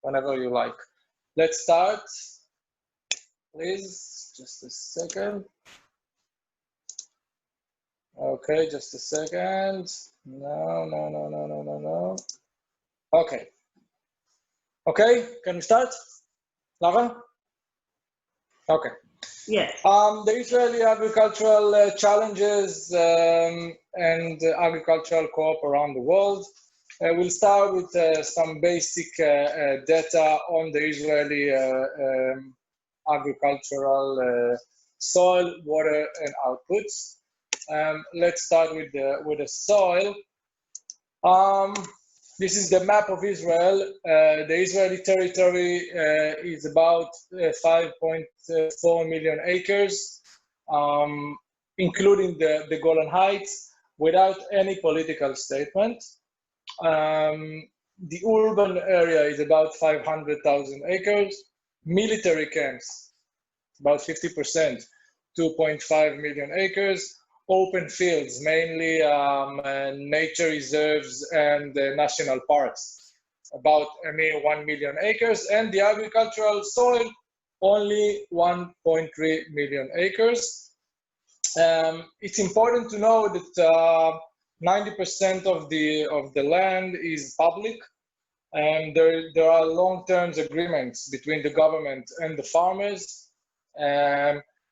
whenever you like. Let's start, please. Just a second. Okay, just a second. No. Okay. Okay, can we start? Lara? Okay. Yes. The Israeli agricultural challenges and agricultural co-op around the world. We'll start with some basic data on the Israeli agricultural soil, water, and outputs. Let's start with the soil. This is the map of Israel. The Israeli territory is about 5.4 million acres, including the Golan Heights, without any political statement. The urban area is about 500,000 acres. Military camps, about 50%, 2.5 million acres. Open fields, mainly nature reserves and national parks, about 1 million acres, and the agricultural soil, only 1.3 million acres. It's important to know that 90% of the land is public, and there are long-term agreements between the government and the farmers.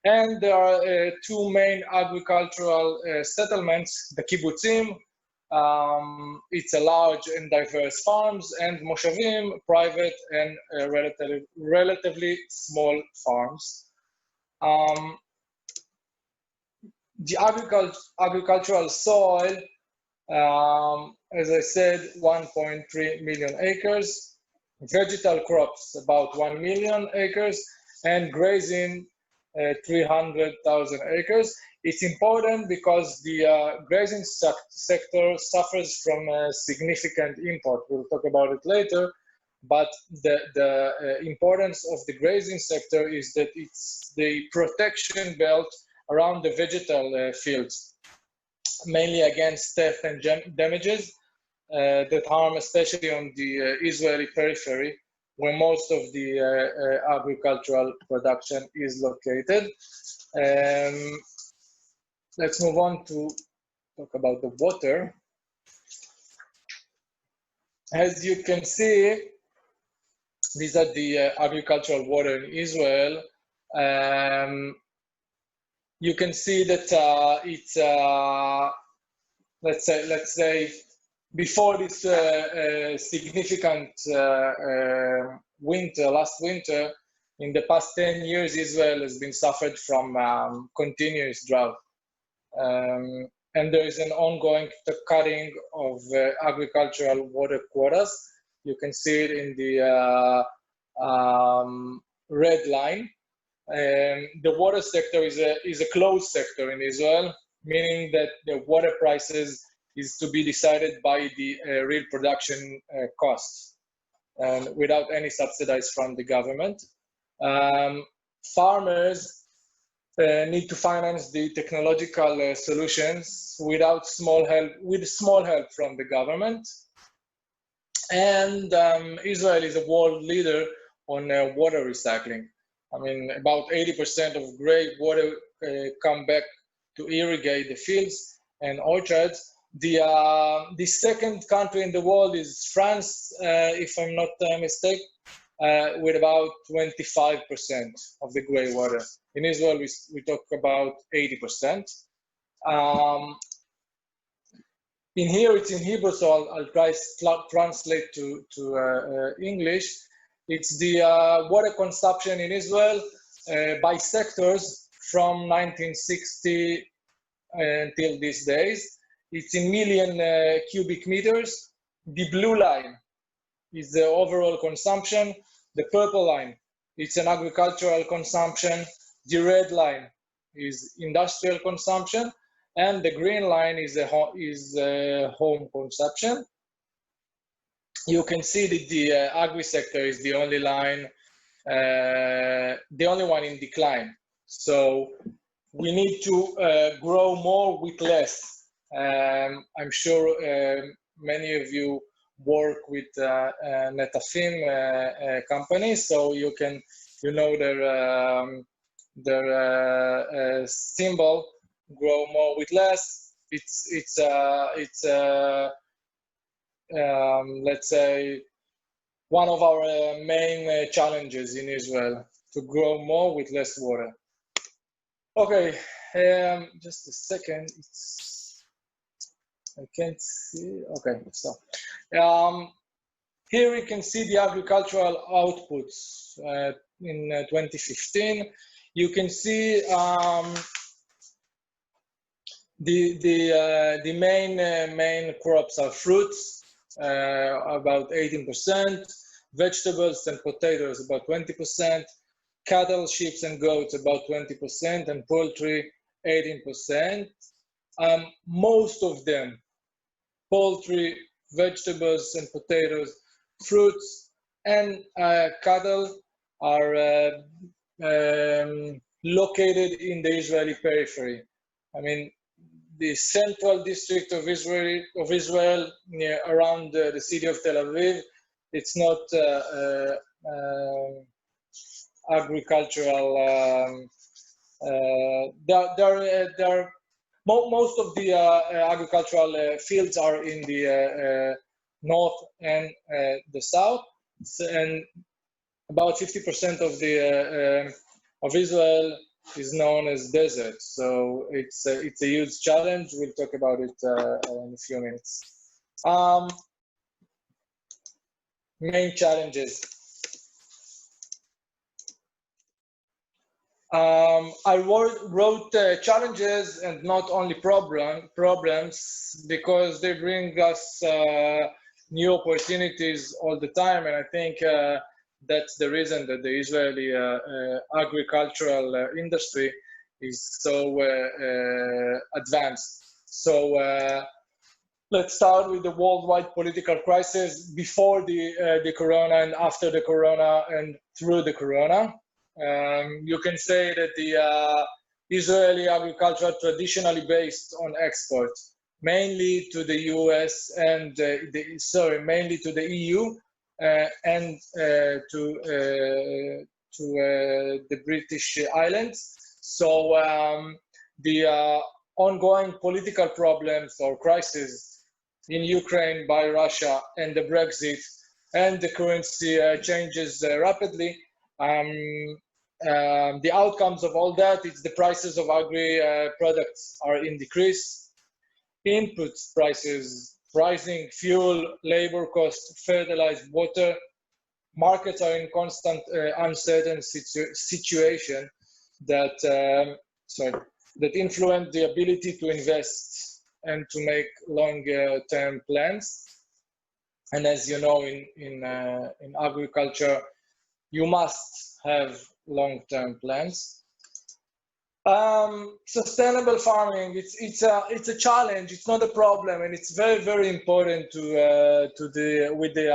And there are two main agricultural settlements, the kibbutzim, it's a large and diverse farms, and moshavim, private and relatively small farms. The agricultural soil, as I said, 1.3 million acres, vegetal crops, about 1 million acres, and grazing, 300,000 acres. It's important because the grazing sector suffers from a significant import. We'll talk about it later, but the importance of the grazing sector is that it's the protection belt around the vegetal fields, mainly against theft and damages that harm especially on the Israeli periphery, where most of the agricultural production is located. Let's move on to talk about the water. As you can see, these are the agricultural water in Israel. You can see that it's, let's say, before this significant last winter, in the past 10 years, Israel has been suffered from continuous drought. And there is an ongoing cutting of agricultural water quotas. You can see it in the red line. The water sector is a closed sector in Israel, meaning that the water prices is to be decided by the real production costs, and without any subsidies from the government. Farmers need to finance the technological solutions with small help from the government. And Israel is a world leader on water recycling. I mean, about 80% of gray water come back to irrigate the fields and orchards. The second country in the world is France, if I'm not mistaken, with about 25% of the gray water. In Israel, we talk about 80%. In here, it's in Hebrew, so I'll try to translate to English. It's the water consumption in Israel by sectors from 1960 until these days. It's in million cubic meters. The blue line is the overall consumption. The purple line, it's an agricultural consumption. The red line is industrial consumption. And the green line is home consumption. You can see that the agri sector is the only line, the only one in decline. So we need to grow more with less. I'm sure many of you work with Netafim company, so you know their symbol, grow more with less. It's let's say one of our main challenges in Israel, to grow more with less water. Okay, just a second. I can't see. Okay, so here we can see the agricultural outputs in 2015. You can see the main crops are fruits, about 18%, vegetables and potatoes about 20%, cattle, sheep and goats about 20%, and poultry 18%. Most of them, poultry, vegetables and potatoes, fruits, and cattle are located in the Israeli periphery. I mean, the central district of Israel near, around the city of Tel Aviv, it's not agricultural. Most of the agricultural fields are in the north and the south, and about 50% of the of Israel is known as desert. So it's a huge challenge. We'll talk about it in a few minutes. Main challenges. I wrote challenges and not only problems, because they bring us new opportunities all the time, and I think that's the reason that the Israeli agricultural industry is so advanced. So let's start with the worldwide political crisis before the corona and after the corona and through the corona. You can say that the Israeli agriculture traditionally based on export, mainly to the US and mainly to the EU and to the British Islands. So the ongoing political problems or crises in Ukraine by Russia and the Brexit and the currency changes rapidly. The outcomes of all that, it's the prices of agri products are in decrease, input prices rising, fuel, labor cost, fertilized water. Markets are in constant uncertain situation that that influence the ability to invest and to make long-term plans. And as you know, in agriculture, you must have long-term plans. Sustainable farming, it's a challenge. It's not a problem, and it's very important to deal with the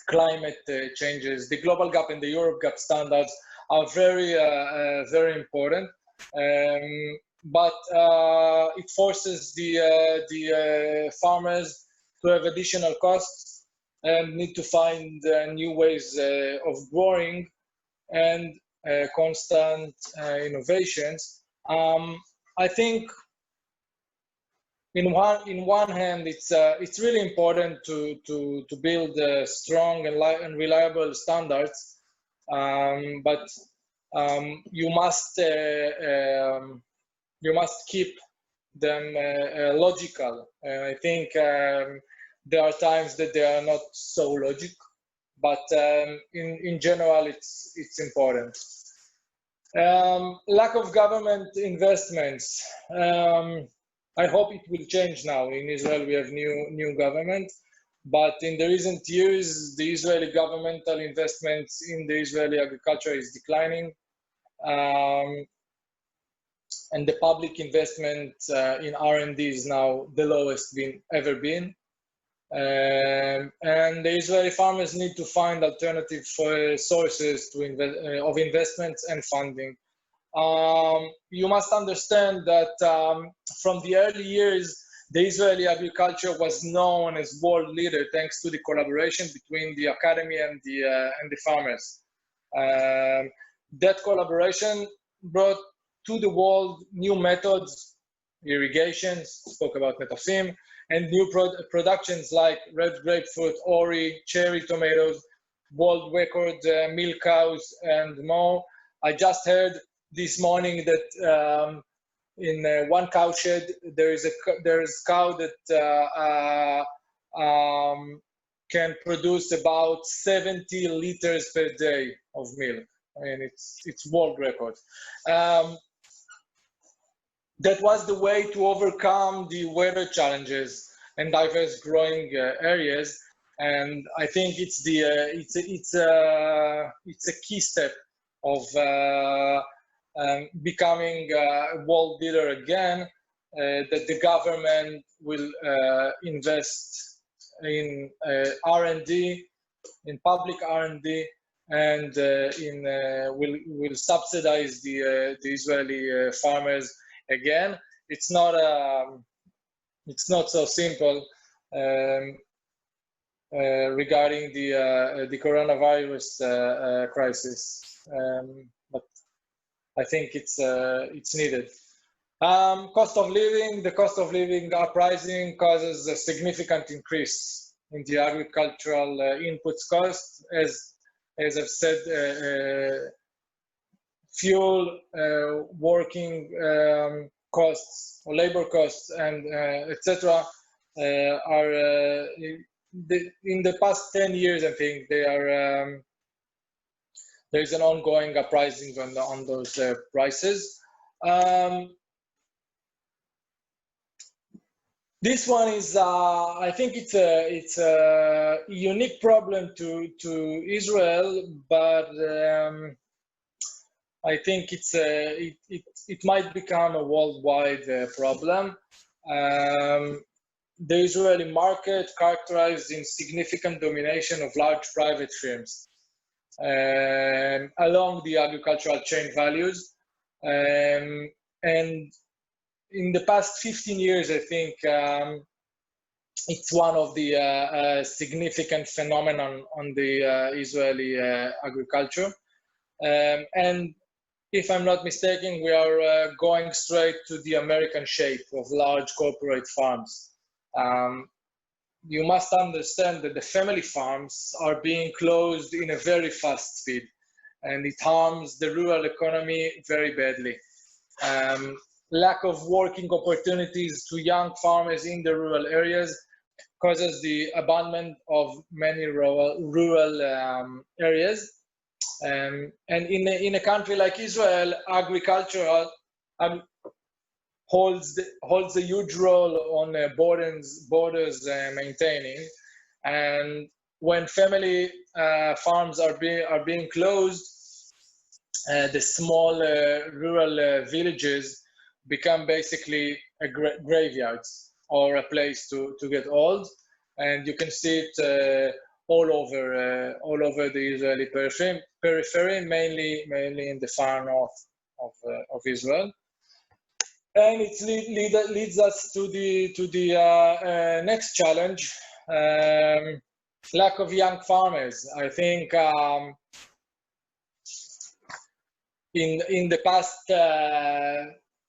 climate changes. The global gap and the Europe gap standards are very important, but it forces the farmers to have additional costs and need to find new ways of growing and constant innovations. I think in one hand, it's really important to build strong and reliable standards, but you must keep them logical. And I think there are times that they are not so logical, but in general, it's important. Lack of government investments. I hope it will change now. In Israel, we have new government, but in the recent years, the Israeli governmental investments in the Israeli agriculture is declining, and the public investment in R&D is now the lowest ever been. And the Israeli farmers need to find alternative sources of investments and funding. You must understand that from the early years, The Israeli agriculture was known as world leader thanks to the collaboration between the academy and the farmers. That collaboration brought to the world new methods, irrigation, spoke about metafim, and new productions like red grapefruit, ori, cherry tomatoes, world record milk cows, and more. I just heard this morning that in one cow shed there is cow that can produce about 70 liters per day of milk. I mean, it's world record. That was the way to overcome the weather challenges and diverse growing areas. And I think it's a key step of becoming a world leader again, that the government will invest in R&D, in public R&D, and will subsidize the Israeli farmers again. It's not so simple regarding the coronavirus crisis, but I think it's needed. The cost of living uprising causes a significant increase in the agricultural inputs cost. As I've said, fuel, working costs, or labor costs, and etc. are in the past 10 years, I think they are. There's an ongoing uprising on those prices. This one is, I think it's a unique problem to Israel, but I think it might become a worldwide problem. The Israeli market characterized in significant domination of large private firms along the agricultural chain values, and in the past 15 years, I think it's one of the significant phenomenon on the Israeli agriculture. And if I'm not mistaken, we are going straight to the American shape of large corporate farms. You must understand that the family farms are being closed in a very fast speed, and it harms the rural economy very badly. Lack of working opportunities to young farmers in the rural areas causes the abandonment of many rural areas. And in a country like Israel, agriculture holds a huge role on borders maintaining. And when family farms are being closed, the small rural villages become basically graveyards or a place to get old, and you can see it all over the Israeli periphery, mainly in the far north of Israel. And it leads us to the next challenge: lack of young farmers. I think in the past,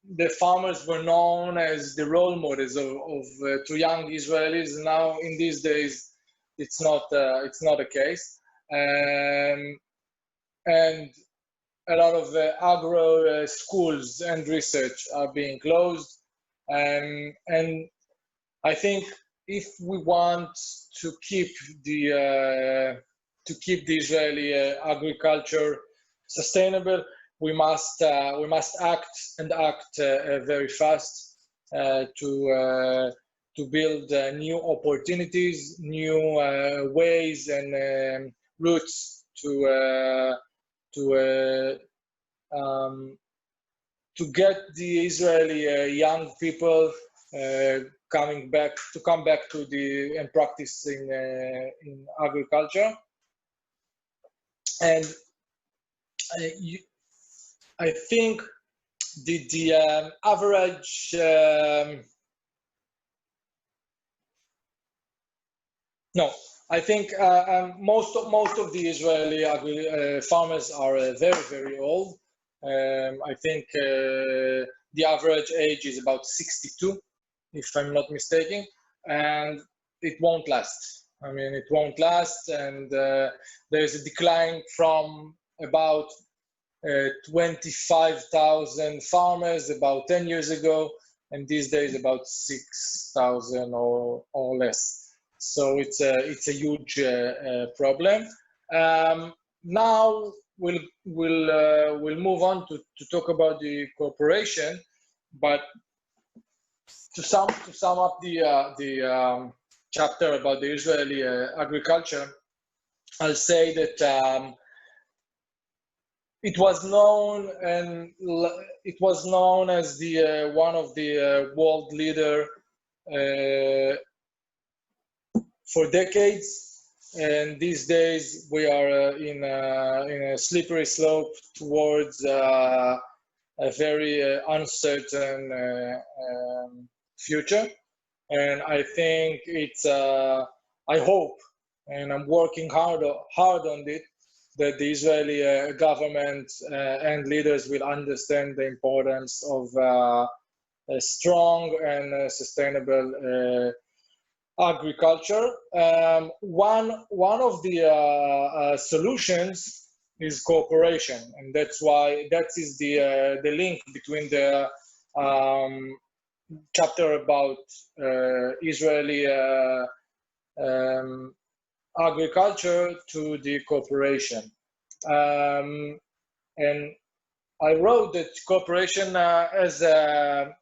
the farmers were known as the role models to young Israelis. Now, in these days, it's not the case, and a lot of agro schools and research are being closed, and I think if we want to keep the Israeli agriculture sustainable, we must act very fast to build new opportunities, new ways and routes to get the Israeli young people come back to and practice in agriculture. And I think the average No, I think most of the Israeli farmers are very old. I think the average age is about 62, if I'm not mistaken, and it won't last. I mean, it won't last, and there's a decline from about 25,000 farmers about 10 years ago, and these days about 6,000 or less. So it's a huge problem. Now we'll move on to talk about the cooperation, but to sum up the chapter about the Israeli agriculture, I'll say that it was known as the one of the world leader for decades, and these days we are in a slippery slope towards a very uncertain future. And I think it's I hope, and I'm working hard on it, that the Israeli government and leaders will understand the importance of a strong and sustainable agriculture. One of the solutions is cooperation, and that's why that is the link between the chapter about Israeli agriculture to the cooperation. And I wrote that cooperation as a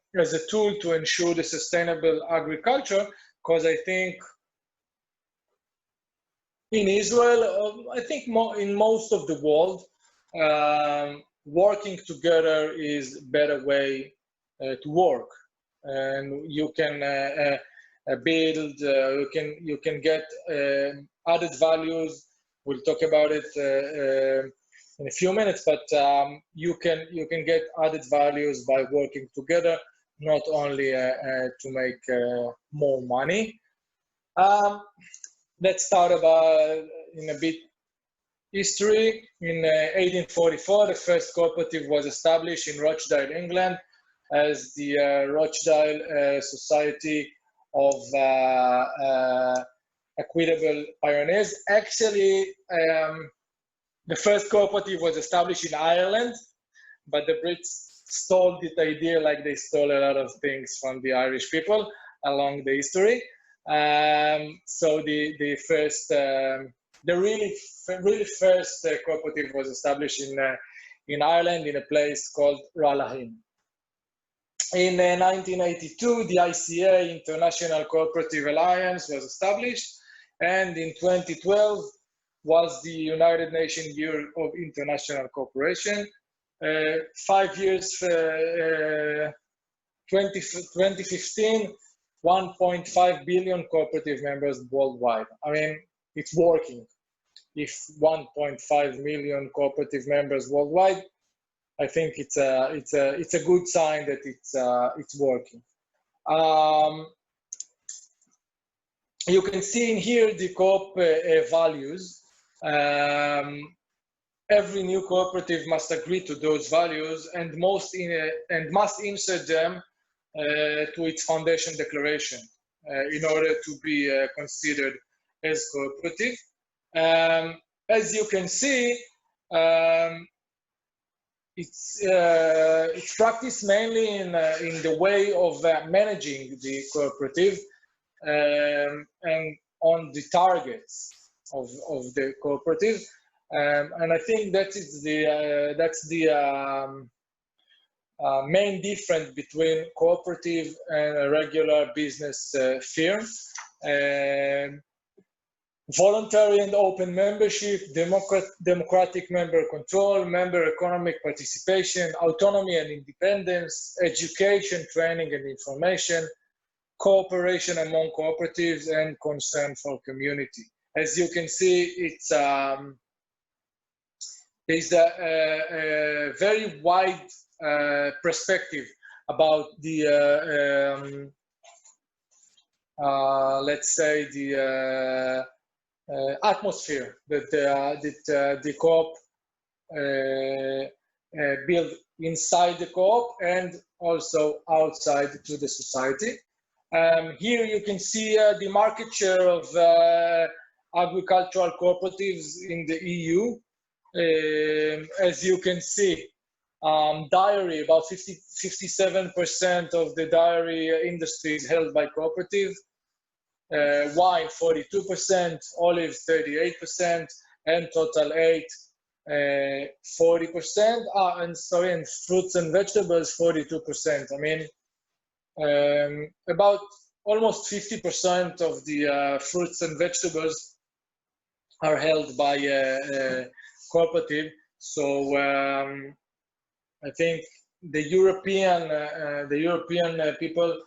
tool to ensure the sustainable agriculture, because I think in Israel, I think in most of the world, working together is a better way to work, and you can build, you can get added values. We'll talk about it in a few minutes, but you can get added values by working together, not only to make more money. Let's start about in a bit history. In 1844, the first cooperative was established in Rochdale, England, as the Rochdale Society of Equitable Pioneers. Actually, the first cooperative was established in Ireland, but the Brits stole the idea like they stole a lot of things from the Irish people along the history. So the first, the really first cooperative was established in Ireland in a place called Ralahim. In 1982, the ICA, International Cooperative Alliance, was established, and in 2012 was the United Nations Year of International Cooperation. 5 years, 2015, 1.5 billion cooperative members worldwide. I mean, it's working. If 1.5 million cooperative members worldwide, I think it's a good sign that it's working. You can see in here the Coop values. Every new cooperative must agree to those values and must insert them to its foundation declaration in order to be considered as cooperative. As you can see, it's practiced mainly in the way of managing the cooperative and on the targets of the cooperative. And I think that's the main difference between cooperative and a regular business firm. Voluntary and open membership, democratic member control, member economic participation, autonomy and independence, education, training and information, cooperation among cooperatives, and concern for community. As you can see, it's there's a very wide perspective about let's say, the atmosphere that the co-op build inside the co-op and also outside to the society. Here you can see the market share of agricultural cooperatives in the EU. As you can see, dairy, about 57% of the dairy industry is held by cooperative. Wine 42%, olive 38%, and total 40%. And fruits and vegetables 42%. I mean, about almost 50% of the fruits and vegetables are held by cooperative. So I think the European people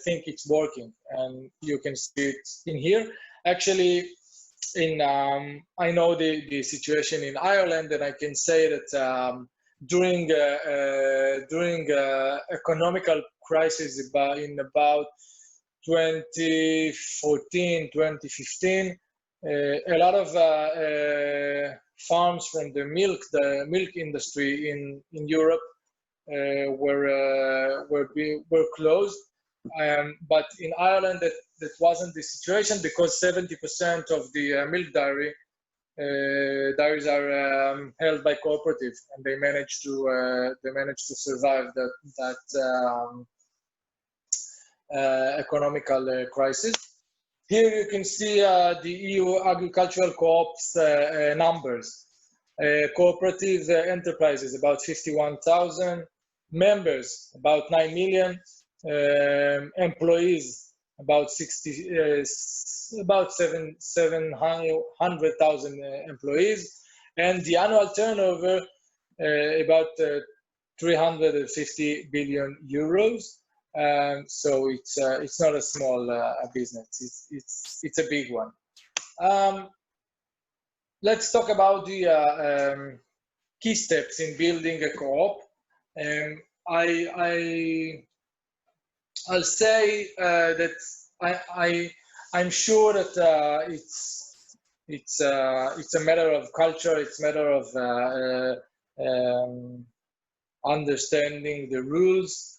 think it's working, and you can see it in here. Actually, I know the situation in Ireland, and I can say that during economical crisis in about 2014, 2015, a lot of farms from the milk industry in Europe were closed. But in Ireland, that wasn't the situation, because 70% of the milk dairies are held by cooperative, and they managed to survive that economical crisis. Here you can see the EU agricultural co-ops numbers. Cooperative enterprises about 51,000, members about 9 million. Employees about 700,000 employees, and the annual turnover about 350 billion euros. So it's not a small business. It's a big one. Let's talk about the key steps in building a co-op. I'll say that I'm sure that it's a matter of culture. It's a matter of understanding the rules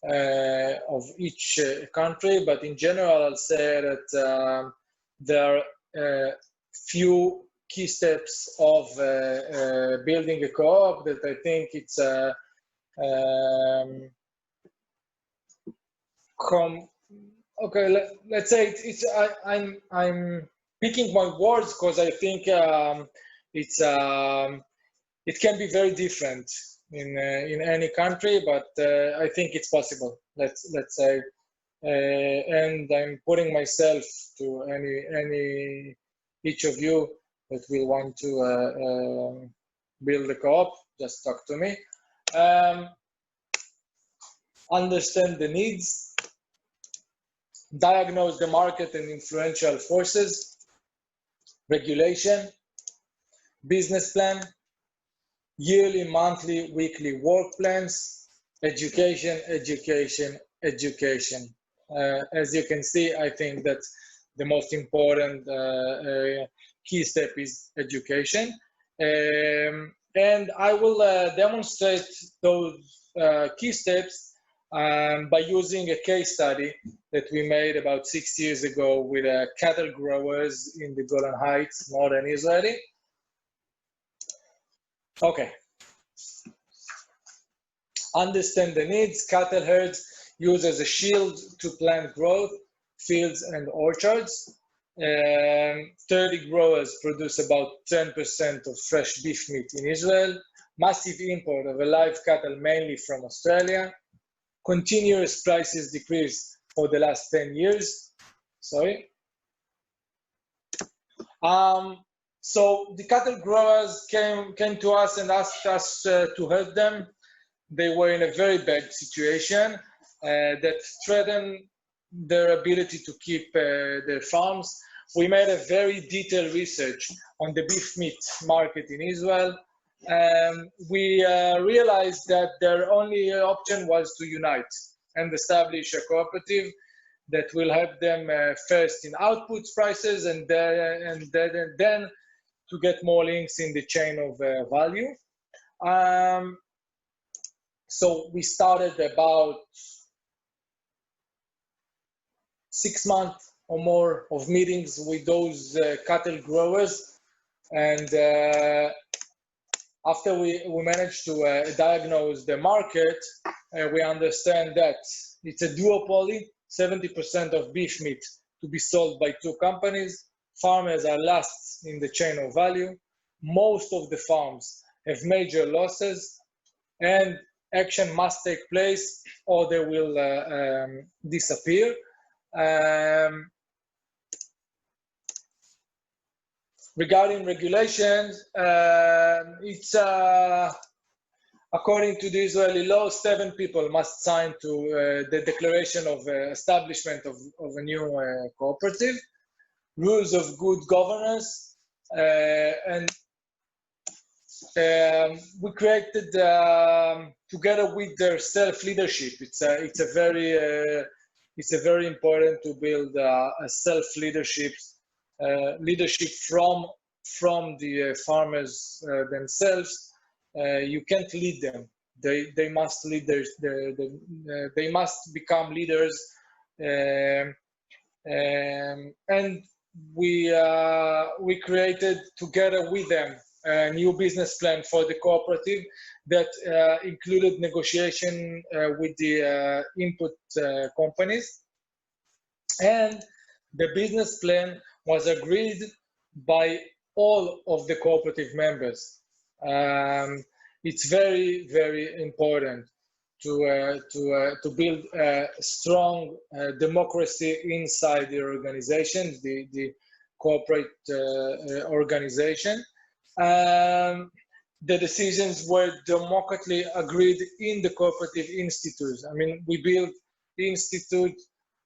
of each country. But in general, I'll say that there are few key steps of building a co-op that I think it's okay, let's say I'm picking my words because I think it can be very different in any country, but I think it's possible. Let's say, and I'm putting myself to each of you that will want to build a co-op. Just talk to me. Understand the needs. Diagnose the market and influential forces, regulation, business plan, yearly, monthly, weekly work plans, education, education, education. As you can see, I think that the most important key step is education. And I will demonstrate those key steps by using a case study that we made about 6 years ago with cattle growers in the Golan Heights, northern Israel. Okay. Understand the needs. Cattle herds used as a shield to plant growth, fields and orchards. 30 growers produce about 10% of fresh beef meat in Israel. Massive import of live cattle, mainly from Australia. Continuous prices decrease for the last 10 years. Sorry. So the cattle growers came to us and asked us to help them. They were in a very bad situation that threatened their ability to keep their farms. We made a very detailed research on the beef meat market in Israel. We realized that their only option was to unite and establish a cooperative. that will help them first in output prices and then to get more links in the chain of value. So we started about 6 months or more of meetings with those cattle growers, and after we managed to diagnose the market, we understand that it's a duopoly, 70% of beef meat to be sold by 2 companies. Farmers are last in the chain of value. Most of the farms have major losses, and action must take place or they will disappear. Regarding regulations, it's according to the Israeli law, 7 people must sign to the declaration of establishment of a new cooperative, rules of good governance, and we created together with their self-leadership. It's a very important to build a self-leadership. Leadership from the farmers themselves. You can't lead them. They must lead they must become leaders. And we created together with them a new business plan for the cooperative that included negotiation with the input companies, and the business plan was agreed by all of the cooperative members. It's very, very important to build a strong democracy inside the organization, the corporate organization. The decisions were democratically agreed in the cooperative institute. I mean, we built the institute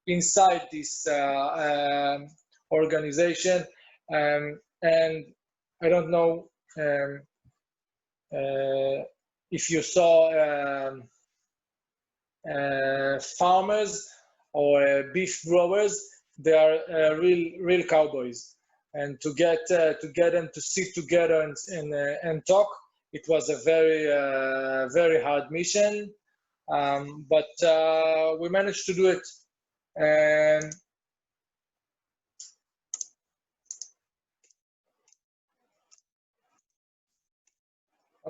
inside this organization, and I don't know if you saw farmers or beef growers. They are real cowboys, and to get them to sit together and talk, it was a very hard mission, but we managed to do it. And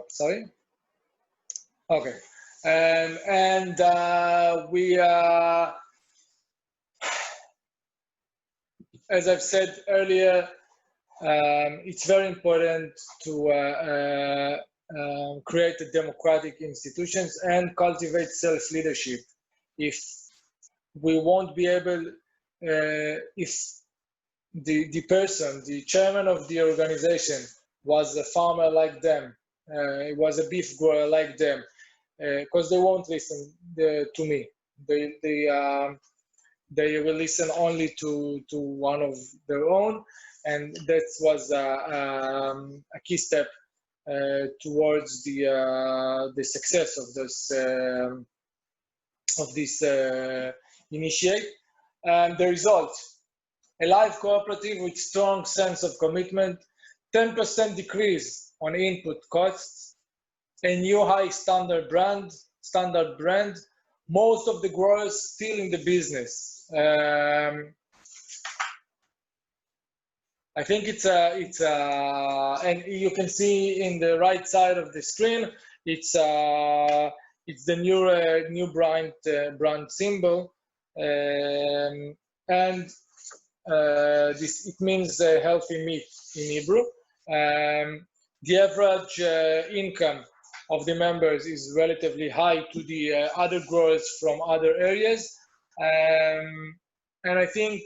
sorry. Okay, and we, as I've said earlier, it's very important to create a democratic institutions and cultivate self-leadership. If we won't be able, if the person, the chairman of the organization was a farmer like them, it was a beef grower like them, because they won't listen to me. They will listen only to one of their own, and that was a key step towards the success of this initiative. And the result: a live cooperative with strong sense of commitment, 10% decrease on input costs, a new high standard brand. Most of the growers still in the business. I think it's and you can see in the right side of the screen, it's the new brand symbol, and it means healthy meat in Hebrew. The average income of the members is relatively high to the other growers from other areas, and I think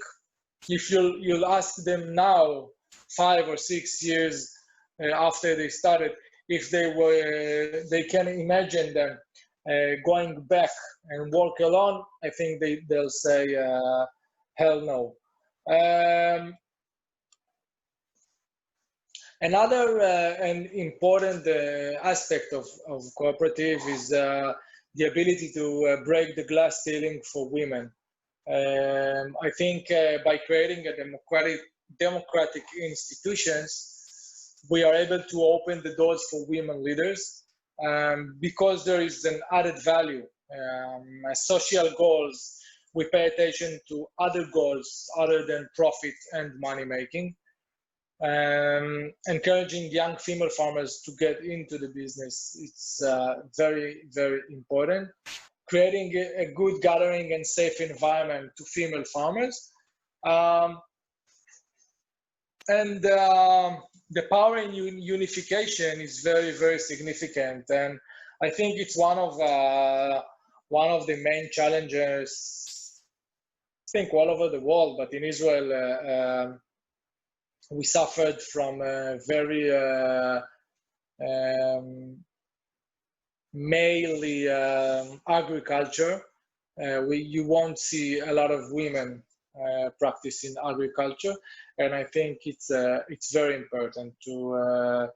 if you'll ask them now, 5 or 6 years after they started, if they can imagine them going back and work alone, I think they'll say hell no. Another and important aspect of cooperative is the ability to break the glass ceiling for women. I think by creating a democratic institutions, we are able to open the doors for women leaders because there is an added value. Social goals, we pay attention to other goals other than profit and money making. Encouraging young female farmers to get into the business, it's very, very important. Creating a good gathering and safe environment to female farmers. The power in unification is very, very significant. And I think it's one of the main challenges, I think all over the world, but in Israel, we suffered from a very mainly agriculture. You won't see a lot of women practicing agriculture, and I think it's very important to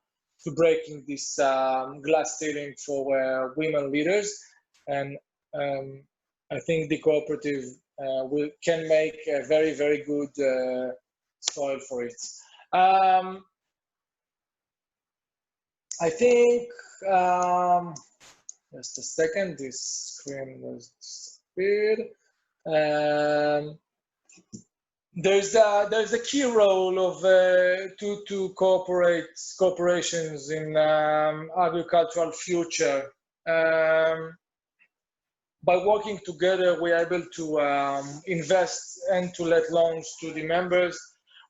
breaking this glass ceiling for women leaders, and I think the cooperative can make a very, very good soil for it. I think just a second, this screen was disappeared. There's a key role of to corporations in agricultural future. By working together, we're able to invest and to let loans to the members.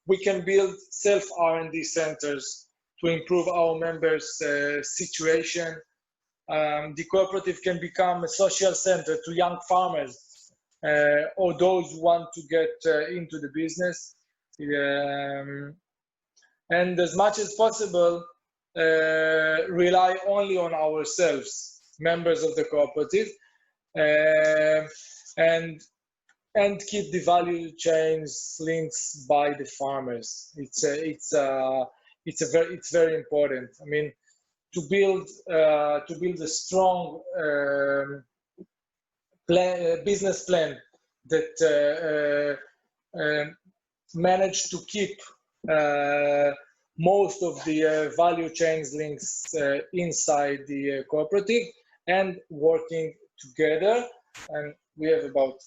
We can build self-R&D centers to improve our members' situation. The cooperative can become a social center to young farmers or those who want to get into the business. And as much as possible, rely only on ourselves, members of the cooperative, and keep the value chains links by the farmers. It's very important. I mean, to build a strong business plan that managed to keep most of the value chains links inside the cooperative and working together. And we have about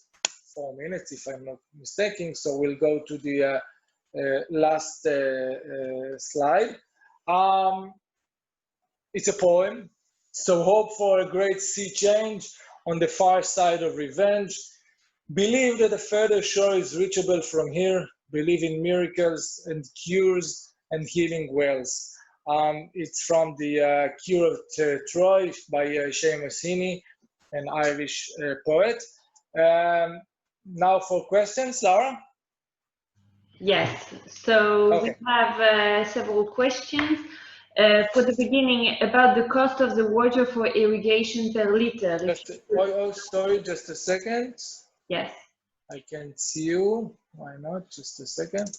4 minutes, if I'm not mistaken, so we'll go to the last slide. It's a poem. So hope for a great sea change on the far side of revenge. Believe that a further shore is reachable from here. Believe in miracles and cures and healing wells. It's from the Cure of Troy by Seamus Heaney, an Irish poet. Now for questions, Laura? Yes, so okay. We have several questions. For the beginning, about the cost of the water for irrigation per liter. Sorry, just a second. Yes. I can't see you. Why not? Just a second.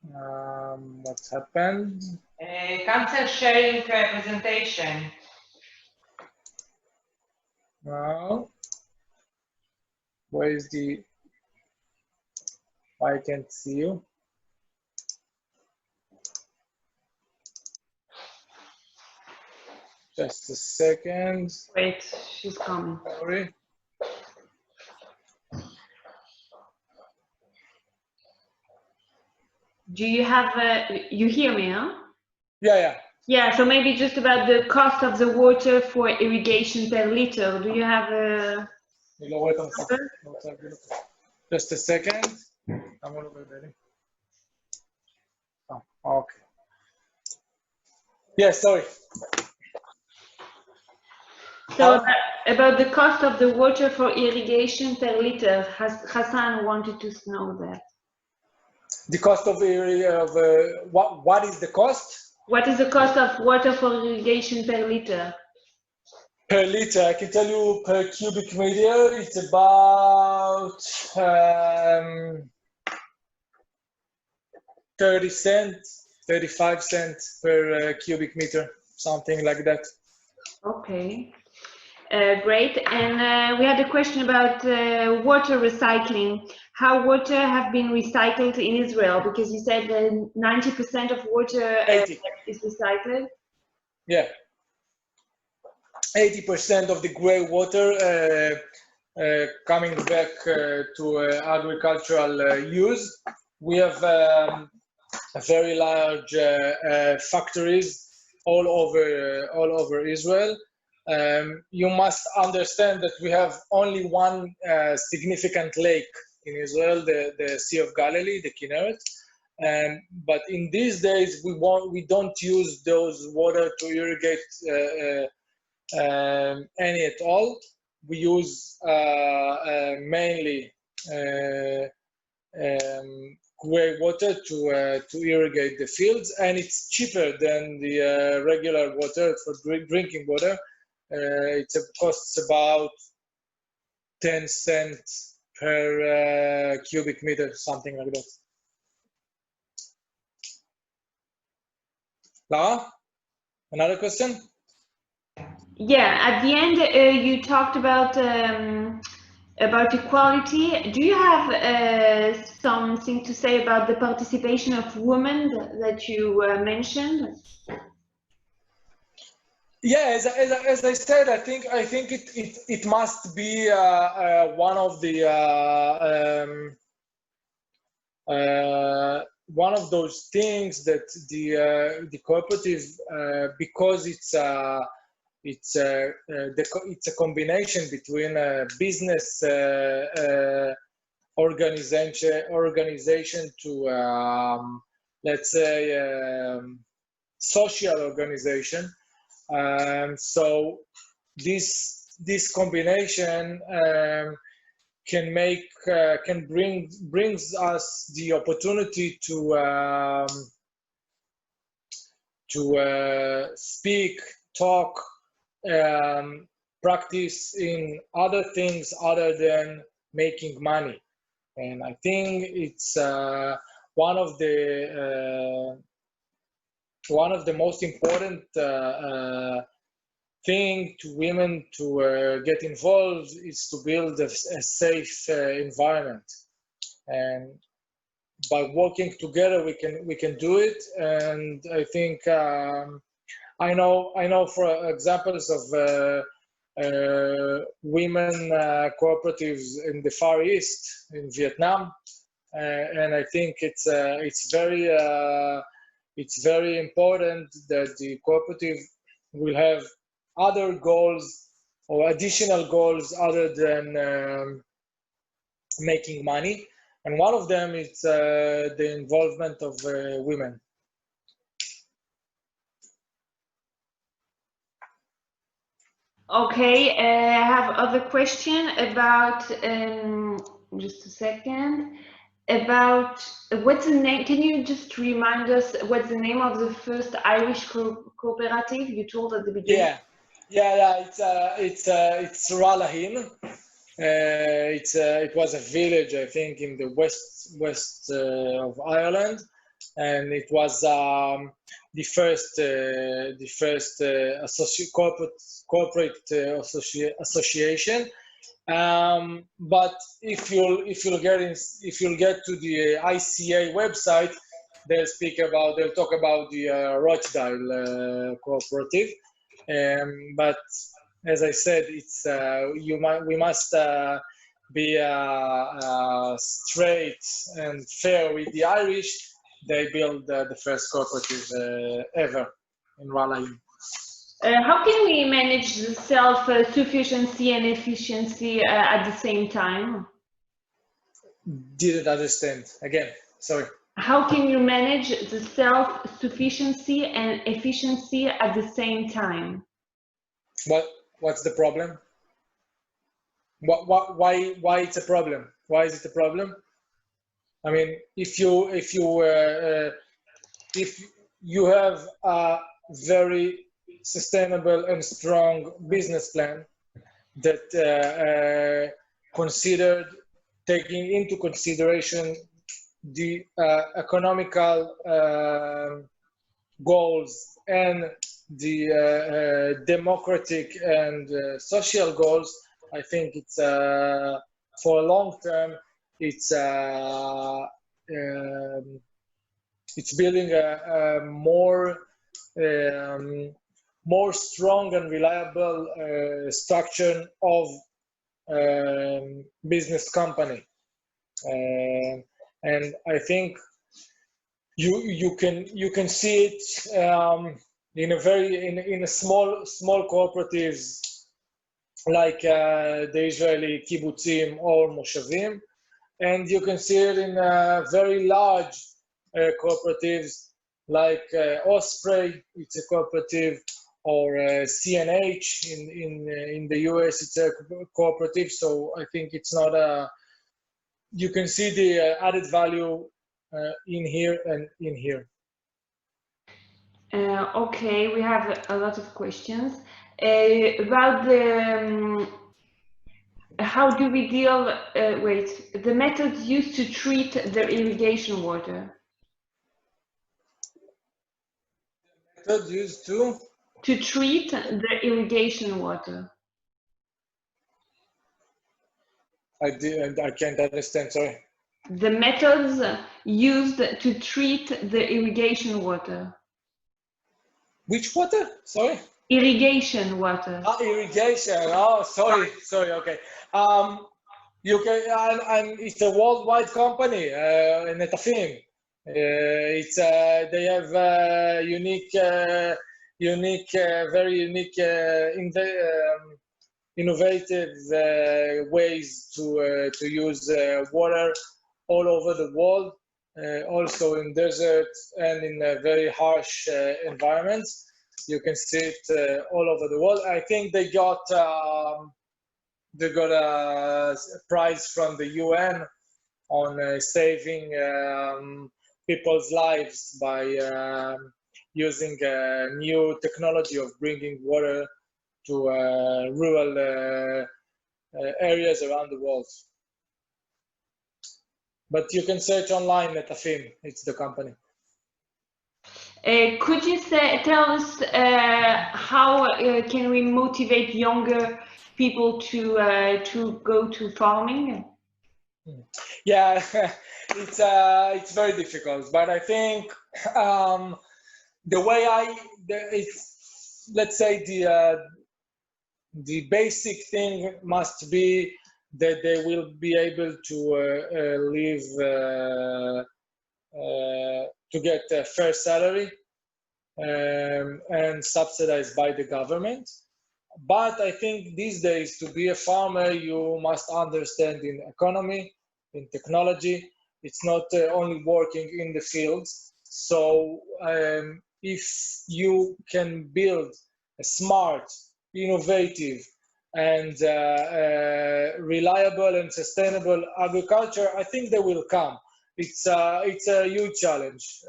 What happened? Cancel sharing presentation. Now, where is the? I can't see you. Just a second. Wait, she's coming. Sorry. Do you have you hear me, huh? Yeah. Yeah, so maybe just about the cost of the water for irrigation per liter. Do you have a just a second. Oh, okay. Yeah, sorry. So about the cost of the water for irrigation per liter, Hassan wanted to know that. The cost of what is the cost? What is the cost of water for irrigation per liter? Per liter, I can tell you per cubic meter, it's about 30 cents, 35 cents per cubic meter, something like that. Okay. Great. And we had a question about water recycling. How water have been recycled in Israel? Because you said that 90% of water 80. is recycled. Yeah. 80% of the gray water coming back to agricultural use. We have very large factories all over Israel. You must understand that we have only one significant lake in Israel, the Sea of Galilee, the Kinneret. But in these days, we don't use those water to irrigate any at all. We use mainly gray water to irrigate the fields, and it's cheaper than the regular water for drinking water. It costs about 10 cents per cubic meter, something like that. Lara, another question? Yeah, at the end you talked about equality. Do you have something to say about the participation of women that you mentioned? Yeah, as I said, I think it must be one of those things that the cooperative, because it's a combination between a business organization to let's say social organization. So this combination brings us the opportunity to speak, talk, practice in other things other than making money. And I think it's one of the most important thing to women to get involved is to build a safe environment. And by working together, we can do it. And I think I know for examples of women cooperatives in the Far East, in Vietnam, and I think it's very important that the cooperative will have other goals or additional goals other than making money. And one of them is the involvement of women. Okay, I have other question about, just a second, about what's the name, can you just remind us what's the name of the first Irish cooperative you told at the beginning? Yeah, it's Ralahim. It was a village, I think, in the west of Ireland, and it was the first corporate association. But if you'll get to the ICA website, they'll talk about the Rochdale cooperative. But as I said, it's we must be straight and fair with the Irish. They built the first cooperative ever in Raleigh. How can we manage the self-sufficiency and efficiency at the same time? Didn't understand. Again, sorry. How can you manage the self-sufficiency and efficiency at the same time? What's the problem? Why it's a problem? Why is it a problem? I mean, if you have a very sustainable and strong business plan that taking into consideration the economical goals and the democratic and social goals, I think it's for a long term, it's building a more strong and reliable structure of business company, and I think you can see it in a small cooperatives like the Israeli kibbutzim or moshavim, and you can see it in very large cooperatives like Osprey, it's a cooperative, or CNH in the US, it's a cooperative. So I think it's not a. You can see the added value in here and in here. Okay, we have a lot of questions about the. How do we deal? The methods used to treat the irrigation water. Method used to treat the irrigation water. I can't understand. Sorry. The methods used to treat the irrigation water. Which water? Sorry. Irrigation water. Ah, irrigation. Oh, sorry. Okay. You can, and it's a worldwide company, Netafim. It's they have very unique, innovative ways to use water all over the world, also in deserts and in very harsh environments. You can see it all over the world. I think they got a prize from the UN on saving people's lives by using new technology of bringing water to rural areas around the world. But you can search online, Netafim, it's the company. Could you tell us how can we motivate younger people to go to farming? Yeah, it's very difficult, but I think the way let's say the basic thing must be that they will be able to live to get a fair salary and subsidized by the government. But I think these days, to be a farmer, you must understand in economy, in technology. It's not only working in the fields. So if you can build a smart, innovative, and reliable and sustainable agriculture, I think they will come. It's a huge challenge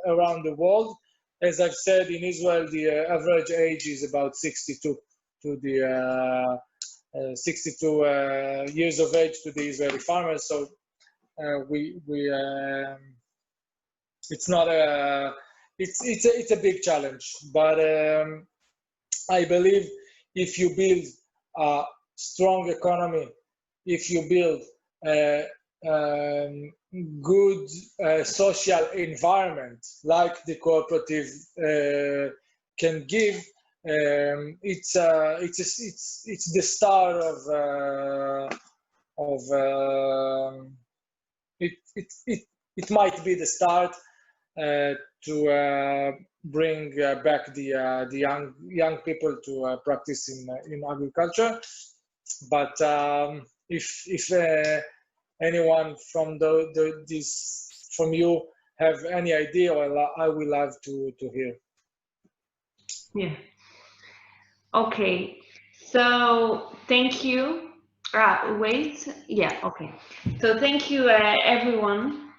around the world. As I've said, in Israel, the average age is about 62 years of age to the Israeli farmers. So it's not it's a big challenge. But I believe if you build a strong economy, if you build good social environment like the cooperative can give, it's the start of it might be the start to bring back the young people to practice in agriculture. But if anyone from from you have any idea, I will love to hear. Yeah. Okay. So thank you. Wait. Yeah. Okay. So thank you, everyone.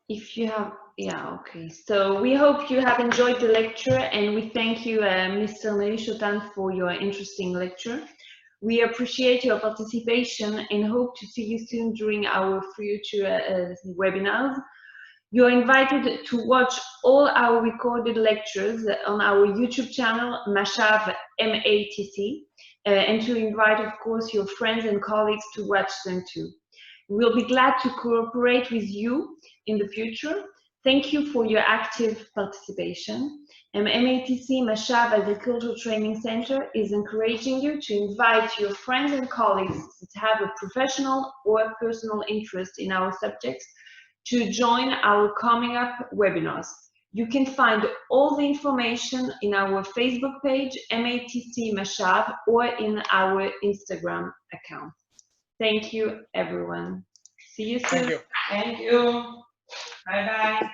If you have, yeah. Okay. So we hope you have enjoyed the lecture, and we thank you, Mr. Neri Shotan, for your interesting lecture. We appreciate your participation and hope to see you soon during our future webinars. You're invited to watch all our recorded lectures on our YouTube channel, Mashav MATC, and to invite, of course, your friends and colleagues to watch them too. We'll be glad to cooperate with you in the future. Thank you for your active participation. MATC Mashav Agricultural Training Center is encouraging you to invite your friends and colleagues that have a professional or personal interest in our subjects to join our coming up webinars. You can find all the information in our Facebook page, MATC Mashav, or in our Instagram account. Thank you, everyone. See you soon. Thank you. Thank you. Bye-bye.